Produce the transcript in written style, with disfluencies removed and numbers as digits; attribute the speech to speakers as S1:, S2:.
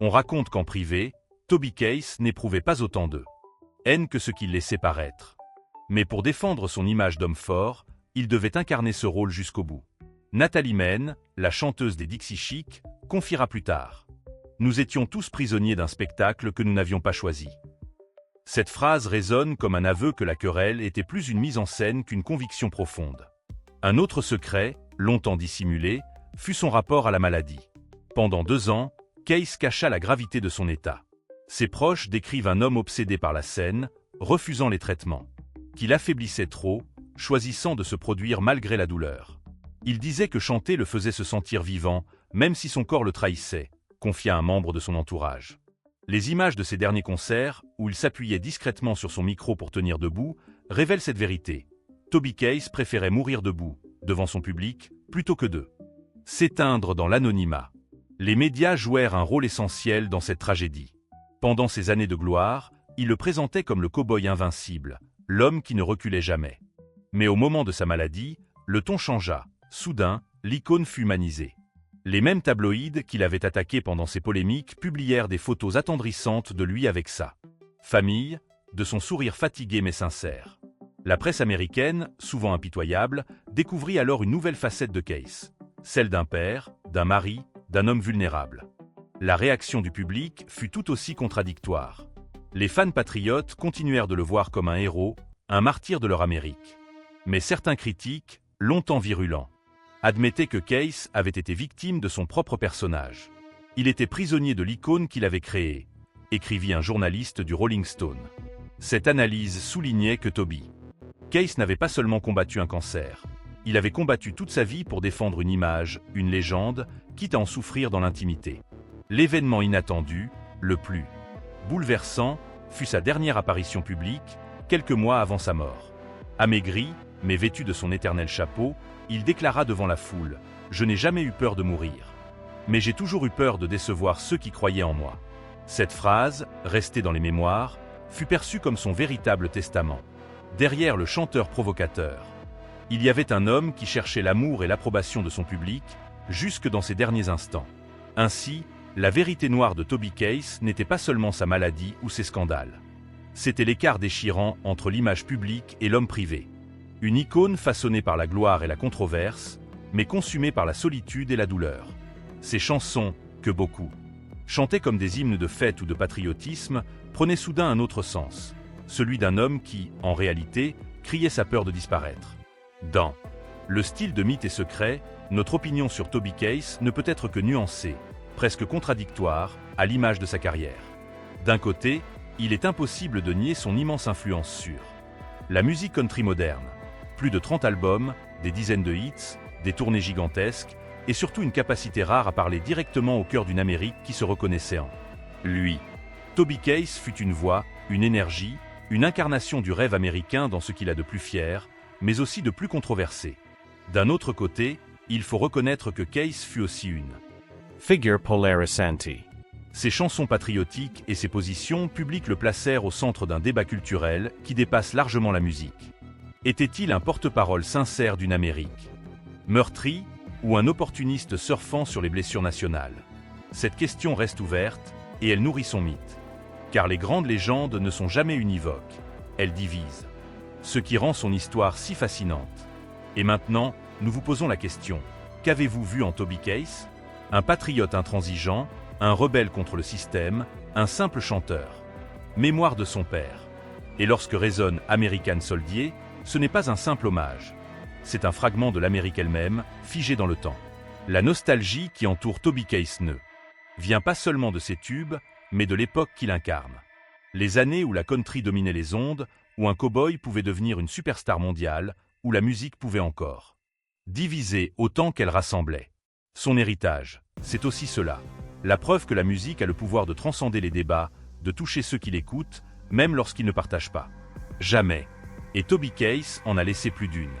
S1: On raconte qu'en privé, Toby Keith n'éprouvait pas autant de haine que ce qu'il laissait paraître. Mais pour défendre son image d'homme fort, il devait incarner ce rôle jusqu'au bout. Natalie Maine, la chanteuse des Dixie Chicks, confiera plus tard. Nous étions tous prisonniers d'un spectacle que nous n'avions pas choisi. Cette phrase résonne comme un aveu que la querelle était plus une mise en scène qu'une conviction profonde. Un autre secret, longtemps dissimulé, fut son rapport à la maladie. Pendant 2 ans, Keith cacha la gravité de son état. Ses proches décrivent un homme obsédé par la scène, refusant les traitements, qu'il affaiblissait trop, choisissant de se produire malgré la douleur. Il disait que chanter le faisait se sentir vivant, même si son corps le trahissait, confia un membre de son entourage. Les images de ses derniers concerts, où il s'appuyait discrètement sur son micro pour tenir debout, révèlent cette vérité. Toby Keith préférait mourir debout, devant son public, plutôt que de s'éteindre dans l'anonymat. Les médias jouèrent un rôle essentiel dans cette tragédie. Pendant ses années de gloire, il le présentait comme le cow-boy invincible, l'homme qui ne reculait jamais. Mais au moment de sa maladie, le ton changea. Soudain, l'icône fut humanisée. Les mêmes tabloïds qu'il avait attaqués pendant ses polémiques publièrent des photos attendrissantes de lui avec sa famille, de son sourire fatigué mais sincère. La presse américaine, souvent impitoyable, découvrit alors une nouvelle facette de Keith, celle d'un père, d'un mari, d'un homme vulnérable. La réaction du public fut tout aussi contradictoire. Les fans patriotes continuèrent de le voir comme un héros, un martyr de leur Amérique. Mais certains critiques, longtemps virulents, admettaient que Keith avait été victime de son propre personnage. Il était prisonnier de l'icône qu'il avait créée, écrivit un journaliste du Rolling Stone. Cette analyse soulignait que Toby Keith n'avait pas seulement combattu un cancer, il avait combattu toute sa vie pour défendre une image, une légende, quitte à en souffrir dans l'intimité. L'événement inattendu, le plus bouleversant, fut sa dernière apparition publique, quelques mois avant sa mort. Amaigri, mais vêtu de son éternel chapeau, il déclara devant la foule « Je n'ai jamais eu peur de mourir. Mais j'ai toujours eu peur de décevoir ceux qui croyaient en moi. » Cette phrase, restée dans les mémoires, fut perçue comme son véritable testament. Derrière le chanteur provocateur, il y avait un homme qui cherchait l'amour et l'approbation de son public, jusque dans ses derniers instants. Ainsi, la vérité noire de Toby Keith n'était pas seulement sa maladie ou ses scandales. C'était l'écart déchirant entre l'image publique et l'homme privé. Une icône façonnée par la gloire et la controverse, mais consumée par la solitude et la douleur. Ses chansons, que beaucoup chantaient comme des hymnes de fête ou de patriotisme, prenaient soudain un autre sens, celui d'un homme qui, en réalité, criait sa peur de disparaître. Dans le style de Mythe et Secret, notre opinion sur Toby Keith ne peut être que nuancée, presque contradictoire, à l'image de sa carrière. D'un côté, il est impossible de nier son immense influence sur la musique country moderne. Plus de 30 albums, des dizaines de hits, des tournées gigantesques, et surtout une capacité rare à parler directement au cœur d'une Amérique qui se reconnaissait en lui. Toby Keith fut une voix, une énergie, une incarnation du rêve américain dans ce qu'il a de plus fier, mais aussi de plus controversé. D'un autre côté, il faut reconnaître que Keith fut aussi une
S2: figure polarisante.
S1: Ses chansons patriotiques et ses positions publiques le placèrent au centre d'un débat culturel qui dépasse largement la musique. Était-il un porte-parole sincère d'une Amérique meurtrie ou un opportuniste surfant sur les blessures nationales? Cette question reste ouverte et elle nourrit son mythe. Car les grandes légendes ne sont jamais univoques, elles divisent. Ce qui rend son histoire si fascinante. Et maintenant, nous vous posons la question. Qu'avez-vous vu en Toby Keith? Un patriote intransigeant, un rebelle contre le système, un simple chanteur. Mémoire de son père. Et lorsque résonne American Soldier, ce n'est pas un simple hommage. C'est un fragment de l'Amérique elle-même, figé dans le temps. La nostalgie qui entoure Toby Keith ne vient pas seulement de ses tubes, mais de l'époque qu'il incarne. Les années où la country dominait les ondes, où un cow-boy pouvait devenir une superstar mondiale, où la musique pouvait encore diviser autant qu'elle rassemblait. Son héritage, c'est aussi cela. La preuve que la musique a le pouvoir de transcender les débats, de toucher ceux qui l'écoutent, même lorsqu'ils ne partagent pas. Jamais. Et Toby Keith en a laissé plus d'une.